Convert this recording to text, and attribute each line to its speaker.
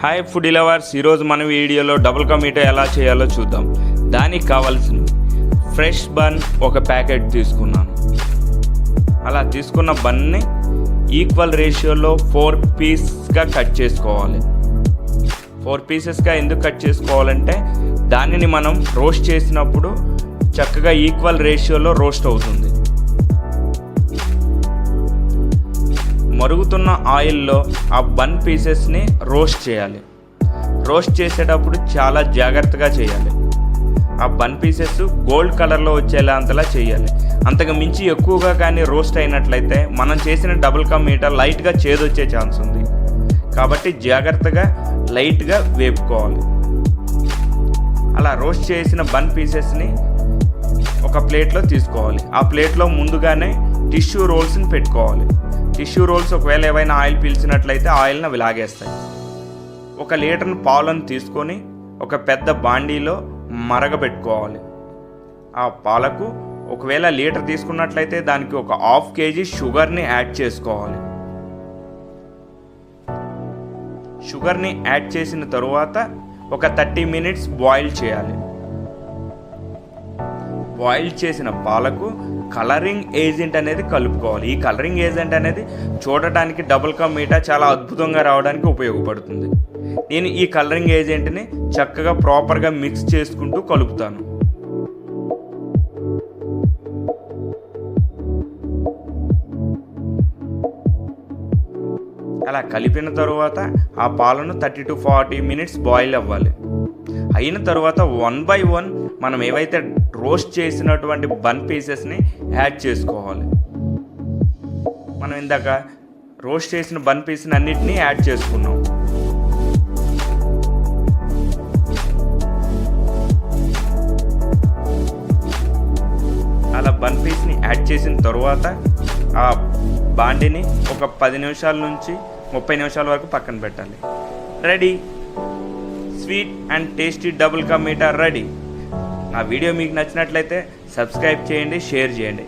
Speaker 1: Hi food lovers, ఈరోజు మన వీడియోలో డబుల్ కా మీఠా ఎలా చేయాలో చూద్దాం. దానికి కావాల్సిన ఫ్రెష్ బన్ ఒక ప్యాకెట్ తీసుకున్నాను. అలా తీసుకున్న బన్ని ఈక్వల్ రేషియోలో 4 పీసెస్గా కట్ చేసుకోవాలి. 4 పీసెస్గా ఎందుకు కట్ చేసుకోవాలంటే దానిని మనం రోస్ట్ చేసినప్పుడు చక్కగా ఈక్వల్ రేషియోలో రోస్ట్ అవుతుంది. మరుగుతున్న ఆయిల్లో ఆ బన్ పీసెస్ని రోస్ట్ చేయాలి. రోస్ట్ చేసేటప్పుడు చాలా జాగ్రత్తగా చేయాలి. ఆ బన్ పీసెస్ గోల్డ్ కలర్లో వచ్చేలా అంతలా చేయాలి. అంతకు మించి ఎక్కువగా కానీ రోస్ట్ అయినట్లయితే మనం చేసిన డబుల్ కా మీఠా లైట్గా చేదొచ్చే ఛాన్స్ ఉంది. కాబట్టి జాగ్రత్తగా లైట్గా వేపుకోవాలి. అలా రోస్ట్ చేసిన బన్ పీసెస్ని ఒక ప్లేట్లో తీసుకోవాలి. ఆ ప్లేట్లో ముందుగానే టిష్యూ రోల్స్ని పెట్టుకోవాలి. టిష్యూ రోల్స్ ఒకవేళ ఏవైనా ఆయిల్ పీల్చినట్లయితే ఆయిల్ని అవి లాగేస్తాయి. 1 లీటర్ పాలను తీసుకొని ఒక పెద్ద బాండీలో మరగబెట్టుకోవాలి. ఆ పాలకు ఒకవేళ లీటర్ తీసుకున్నట్లయితే దానికి ఒక 1/2 kg షుగర్ని యాడ్ చేసుకోవాలి. షుగర్ని యాడ్ చేసిన తరువాత ఒక 30 minutes బాయిల్ చేయాలి. బాయిల్ చేసిన పాలకు కలరింగ్ ఏజెంట్ అనేది కలుపుకోవాలి. ఈ కలరింగ్ ఏజెంట్ అనేది చూడటానికి డబుల్ కా మీఠా చాలా అద్భుతంగా రావడానికి ఉపయోగపడుతుంది. నేను ఈ కలరింగ్ ఏజెంట్ని చక్కగా ప్రాపర్గా మిక్స్ చేసుకుంటూ కలుపుతాను. అలా కలిపిన తరువాత ఆ పాలను 30 to 40 minutes బాయిల్ అవ్వాలి. అయిన తర్వాత 1 by 1 మనం ఏవైతే రోస్ట్ చేసినటువంటి బన్ పీసెస్ని యాడ్ చేసుకోవాలి. మనం ఇందాక రోస్ట్ చేసిన బన్ పీస్ని అన్నిటినీ యాడ్ చేసుకున్నాం. అలా బన్ పీస్ని యాడ్ చేసిన తర్వాత ఆ బాండిని ఒక 10 నిమిషాల నుంచి 30 నిమిషాల వరకు పక్కన పెట్టాలి. Ready, sweet and tasty double ka meetha ready. నా వీడియో మీకు నచ్చినట్లయితే సబ్స్క్రైబ్ చేయండి, షేర్ చేయండి.